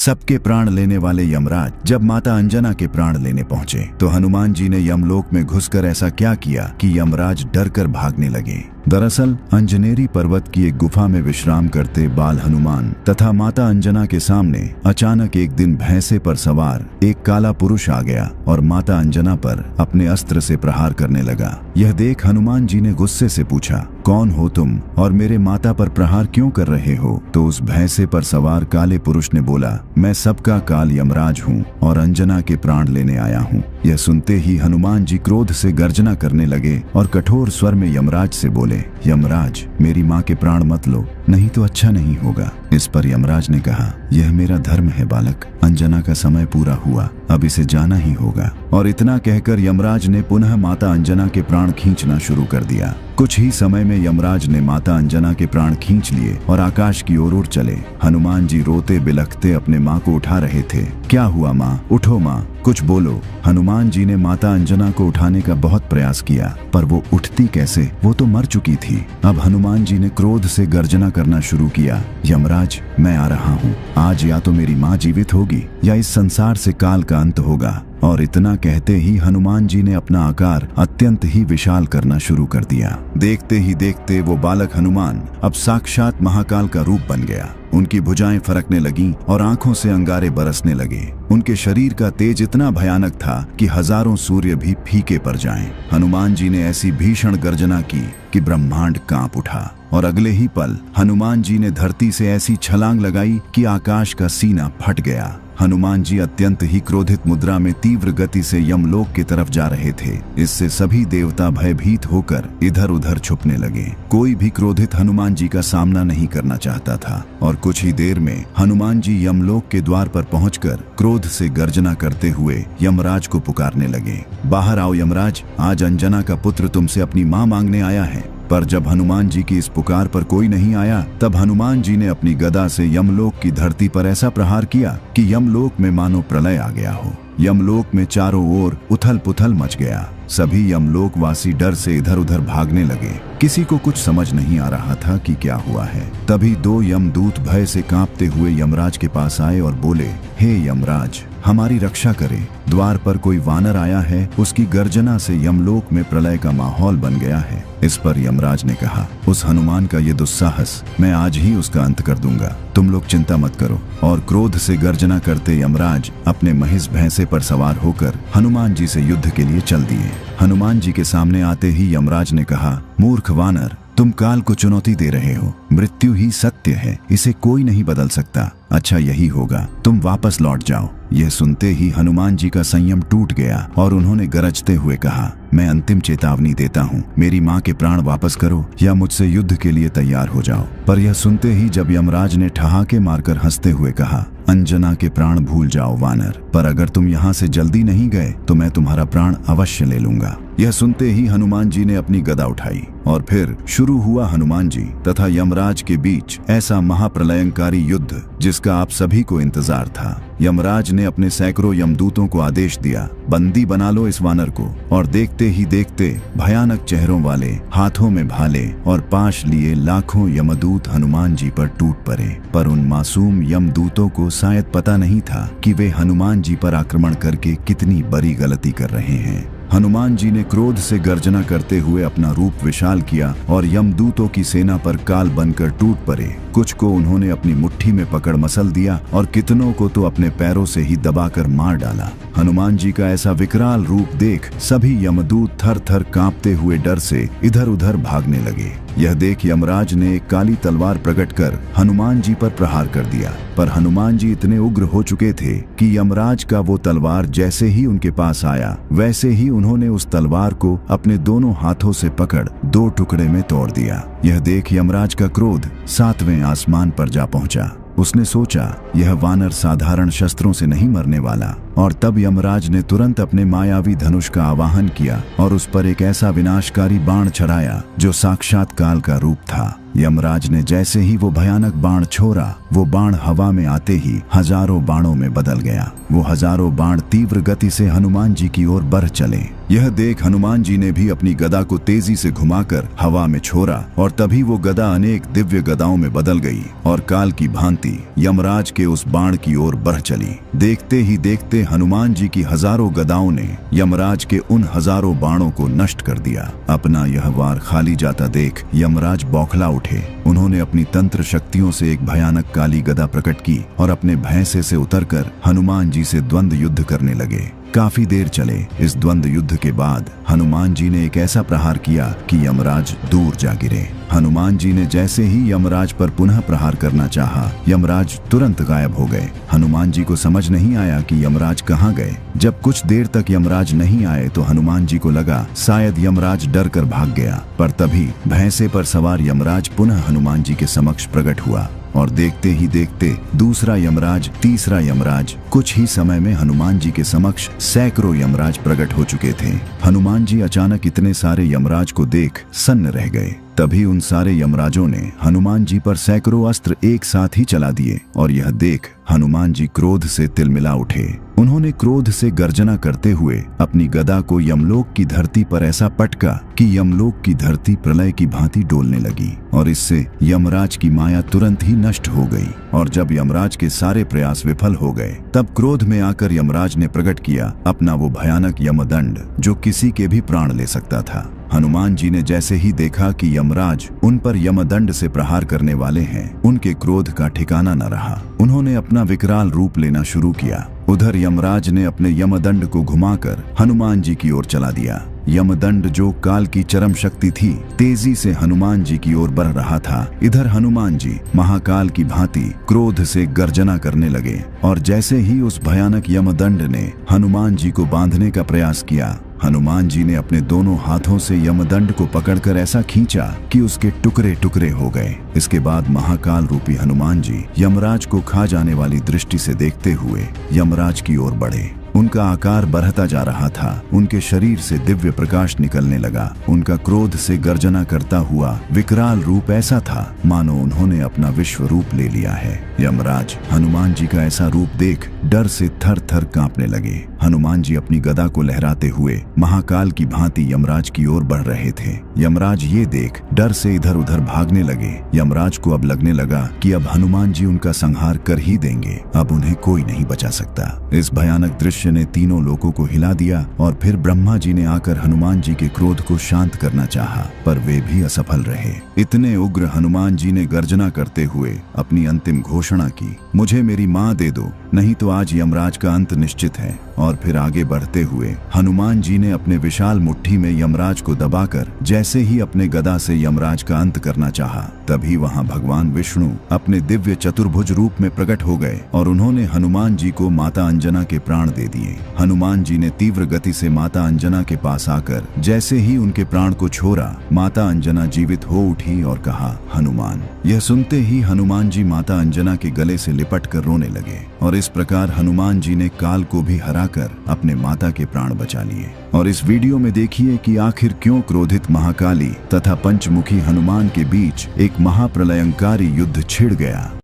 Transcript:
सबके प्राण लेने वाले यमराज जब माता अंजना के प्राण लेने पहुंचे तो हनुमान जी ने यमलोक में घुसकर ऐसा क्या किया कि यमराज डरकर भागने लगे। दरअसल अंजनेरी पर्वत की एक गुफा में विश्राम करते बाल हनुमान तथा माता अंजना के सामने अचानक एक दिन भैंसे पर सवार एक काला पुरुष आ गया और माता अंजना पर अपने अस्त्र से प्रहार करने लगा। यह देख हनुमान जी ने गुस्से से पूछा, कौन हो तुम और मेरे माता पर प्रहार क्यों कर रहे हो? तो उस भैंसे पर सवार काले पुरुष ने बोला, मैं सबका काल यमराज हूँ और अंजना के प्राण लेने आया हूँ। यह सुनते ही हनुमान जी क्रोध से गर्जना करने लगे और कठोर स्वर में यमराज से बोले, यमराज मेरी माँ के प्राण मत लो, नहीं तो अच्छा नहीं होगा। इस पर यमराज ने कहा, यह मेरा धर्म है बालक, अंजना का समय पूरा हुआ, अब इसे जाना ही होगा। और इतना कहकर यमराज ने पुनः माता अंजना के प्राण खींचना शुरू कर दिया। कुछ ही समय में यमराज ने माता अंजना के प्राण खींच लिए और आकाश की ओर उड़ चले। हनुमान जी रोते बिलखते अपने माँ को उठा रहे थे। क्या हुआ माँ, उठो माँ, कुछ बोलो। हनुमान जी ने माता अंजना को उठाने का बहुत प्रयास किया पर वो उठती कैसे, वो तो मर चुकी थी। अब हनुमान जी ने क्रोध से गर्जना करना शुरू किया, यमराज मैं आ रहा हूँ, आज या तो मेरी माँ जीवित होगी या इस संसार से काल का अंत होगा। और इतना कहते ही हनुमान जी ने अपना आकार अत्यंत ही विशाल करना शुरू कर दिया। देखते ही देखते वो बालक हनुमान अब साक्षात महाकाल का रूप बन गया। उनकी भुजाएं फरकने लगीं और आंखों से अंगारे बरसने लगे। उनके शरीर का तेज इतना भयानक था कि हजारों सूर्य भी फीके पड़ जाएं। हनुमान जी ने ऐसी भीषण गर्जना की कि ब्रह्मांड कांप उठा और अगले ही पल हनुमान जी ने धरती से ऐसी छलांग लगाई कि आकाश का सीना फट गया। हनुमान जी अत्यंत ही क्रोधित मुद्रा में तीव्र गति से यमलोक की तरफ जा रहे थे। इससे सभी देवता भयभीत होकर इधर उधर छुपने लगे। कोई भी क्रोधित हनुमान जी का सामना नहीं करना चाहता था और कुछ ही देर में हनुमान जी यमलोक के द्वार पर पहुंचकर क्रोध से गर्जना करते हुए यमराज को पुकारने लगे, बाहर आओ यमराज, आज अंजना का पुत्र तुमसे अपनी मां मांगने आया है। पर जब हनुमान जी की इस पुकार पर कोई नहीं आया तब हनुमान जी ने अपनी गदा से यमलोक की धरती पर ऐसा प्रहार किया कि यमलोक में मानो प्रलय आ गया हो। यमलोक में चारों ओर उथल पुथल मच गया। सभी यमलोक वासी डर से इधर उधर भागने लगे। किसी को कुछ समझ नहीं आ रहा था कि क्या हुआ है। तभी दो यमदूत भय से कांपते हुए यमराज के पास आए और बोले, हे यमराज, हमारी रक्षा करे, द्वार पर कोई वानर आया है, उसकी गर्जना से यमलोक में प्रलय का माहौल बन गया है। इस पर यमराज ने कहा, उस हनुमान का ये दुस्साहस मैं आज ही उसका अंत कर दूंगा, तुम लोग चिंता मत करो। और क्रोध से गर्जना करते यमराज अपने महिष भैंसे पर सवार होकर हनुमान जी से युद्ध के लिए चल दिए। हनुमान जी के सामने आते ही यमराज ने कहा, मूर्ख वानर, तुम काल को चुनौती दे रहे हो, मृत्यु ही सत्य है, इसे कोई नहीं बदल सकता। अच्छा यही होगा, तुम वापस लौट जाओ। यह सुनते ही हनुमान जी का संयम टूट गया और उन्होंने गरजते हुए कहा, मैं अंतिम चेतावनी देता हूँ, मेरी माँ के प्राण वापस करो या मुझसे युद्ध के लिए तैयार हो जाओ। पर यह सुनते ही जब यमराज ने ठहाके मारकर हंसते हुए कहा, अंजना के प्राण भूल जाओ वानर, पर अगर तुम यहाँ से जल्दी नहीं गए तो मैं तुम्हारा प्राण अवश्य ले लूंगा। यह सुनते ही हनुमान जी ने अपनी गदा उठाई और फिर शुरू हुआ हनुमान जी तथा यमराज के बीच ऐसा महाप्रलयंकारी युद्ध जिसका आप सभी को इंतजार था। यमराज ने अपने सैकड़ों यमदूतों को आदेश दिया, बंदी बना लो इस वानर को। और देखते ही देखते भयानक चेहरों वाले, हाथों में भाले और पाश लिए लाखों यमदूत हनुमान जी पर टूट पड़े। पर उन मासूम यमदूतों को शायद पता नहीं था कि वे हनुमान जी पर आक्रमण करके कितनी बड़ी गलती कर रहे हैं। हनुमान जी ने क्रोध से गर्जना करते हुए अपना रूप विशाल किया और यमदूतों की सेना पर काल बनकर टूट पड़े। कुछ को उन्होंने अपनी मुट्ठी में पकड़ मसल दिया और कितनों को तो अपने पैरों से ही दबाकर मार डाला। हनुमान जी का ऐसा विकराल रूप देख सभी यमदूत थर थर कांपते हुए डर से इधर उधर भागने लगे। यह देख यमराज ने एक काली तलवार प्रकट कर हनुमान जी पर प्रहार कर दिया। पर हनुमान जी इतने उग्र हो चुके थे कि यमराज का वो तलवार जैसे ही उनके पास आया वैसे ही उन्होंने उस तलवार को अपने दोनों हाथों से पकड़ दो टुकड़े में तोड़ दिया। यह देख यमराज का क्रोध सातवें आसमान पर जा पहुंचा। उसने सोचा यह वानर साधारण शस्त्रों से नहीं मरने वाला और तब यमराज ने तुरंत अपने मायावी धनुष का आवाहन किया और उस पर एक ऐसा विनाशकारी बाण चढ़ाया जो साक्षात काल का रूप था। यमराज ने जैसे ही वो भयानक बाण छोड़ा, वो बाण हवा में आते ही हजारों बाणों में बदल गया। वो हजारों बाण तीव्र गति से हनुमान जी की ओर बढ़ चले। यह देख हनुमान जी ने भी अपनी गदा को तेजी से घुमाकर हवा में छोड़ा और तभी वो गदा अनेक दिव्य गदाओं में बदल गई और काल की भांति यमराज के उस बाण की ओर बढ़ चली। देखते ही देखते हनुमान जी की हजारों गदाओं ने यमराज के उन हजारों बाणों को नष्ट कर दिया। अपना यह वार खाली जाता देख यमराज बौखला उठे। उन्होंने अपनी तंत्र शक्तियों से एक भयानक काली गदा प्रकट की और अपने भैंसे से उतरकर हनुमान जी से द्वंद्व युद्ध करने लगे। काफी देर चले इस द्वंद्व युद्ध के बाद हनुमान जी ने एक ऐसा प्रहार किया कि यमराज दूर जा गिरे। हनुमान जी ने जैसे ही यमराज पर पुनः प्रहार करना चाहा, यमराज तुरंत गायब हो गए। हनुमान जी को समझ नहीं आया कि यमराज कहाँ गए। जब कुछ देर तक यमराज नहीं आए तो हनुमान जी को लगा शायद यमराज डर कर भाग गया, पर तभी भैंसे पर सवार यमराज पुनः हनुमान जी के समक्ष प्रकट हुआ और देखते ही देखते दूसरा यमराज, तीसरा यमराज, कुछ ही समय में हनुमान जी के समक्ष सैकड़ों यमराज प्रकट हो चुके थे। हनुमान जी अचानक इतने सारे यमराज को देख सन्न रह गए। तभी उन सारे यमराजों ने हनुमान जी पर सैकड़ों अस्त्र एक साथ ही चला दिए और यह देख हनुमान जी क्रोध से तिलमिला उठे। उन्होंने क्रोध से गर्जना करते हुए अपनी गदा को यमलोक की धरती पर ऐसा पटका कि यमलोक की धरती प्रलय की भांति डोलने लगी और इससे यमराज की माया तुरंत ही नष्ट हो गई। और जब यमराज के सारे प्रयास विफल हो गए तब क्रोध में आकर यमराज ने प्रकट किया अपना वो भयानक यमदंड जो किसी के भी प्राण ले सकता था। हनुमान जी ने जैसे ही देखा कि यमराज उन पर यमदंड से प्रहार करने वाले हैं, उनके क्रोध का ठिकाना न रहा। उन्होंने अपना विकराल रूप लेना शुरू किया। उधर यमराज ने अपने यमदंड को घुमाकर हनुमान जी की ओर चला दिया। यमदंड जो काल की चरम शक्ति थी, तेजी से हनुमान जी की ओर बढ़ रहा था। इधर हनुमान जी महाकाल की भांति क्रोध से गर्जना करने लगे और जैसे ही उस भयानक यमदंड ने हनुमान जी को बांधने का प्रयास किया, हनुमान जी ने अपने दोनों हाथों से यमदंड को पकड़कर ऐसा खींचा कि उसके टुकड़े टुकड़े हो गए। इसके बाद महाकाल रूपी हनुमान जी यमराज को खा जाने वाली दृष्टि से देखते हुए यमराज की ओर बढ़े। उनका आकार बढ़ता जा रहा था। उनके शरीर से दिव्य प्रकाश निकलने लगा। उनका क्रोध से गर्जना करता हुआ विकराल रूप ऐसा था मानो उन्होंने अपना विश्व रूप ले लिया है। यमराज हनुमान जी का ऐसा रूप देख डर से थर थर कांपने लगे। हनुमान जी अपनी गदा को लहराते हुए महाकाल की भांति यमराज की ओर बढ़ रहे थे। यमराज ये देख डर से इधर उधर भागने लगे। यमराज को अब लगने लगा कि अब हनुमान जी उनका संहार कर ही देंगे, अब उन्हें कोई नहीं बचा सकता। इस भयानक दृश्य ने तीनों लोगों को हिला दिया और फिर ब्रह्मा जी ने आकर हनुमान जी के क्रोध को शांत करना चाहा, पर वे भी असफल रहे। इतने उग्र हनुमान जी ने गर्जना करते हुए अपनी अंतिम घोषणा की, मुझे मेरी माँ दे दो, नहीं तो आज यमराज का अंत निश्चित है। और फिर आगे बढ़ते हुए हनुमान जी ने अपने विशाल मुट्ठी में यमराज को दबाकर जैसे ही अपने गदा से यमराज का अंत करना चाहा, तभी वहां भगवान विष्णु अपने दिव्य चतुर्भुज रूप में प्रकट हो गए और उन्होंने हनुमान जी को माता अंजना के प्राण दे दिए। हनुमान जी ने तीव्र गति से माता अंजना के पास आकर जैसे ही उनके प्राण को छोड़ा, माता अंजना जीवित हो उठी और कहा, हनुमान। यह सुनते ही हनुमान जी माता अंजना के गले से लिपट कर रोने लगे और इस प्रकार हनुमान जी ने काल को भी हराकर अपने माता के प्राण बचा लिए। और इस वीडियो में देखिए कि आखिर क्यों क्रोधित महाकाली तथा पंचमुखी हनुमान के बीच एक महाप्रलयंकारी युद्ध छिड़ गया।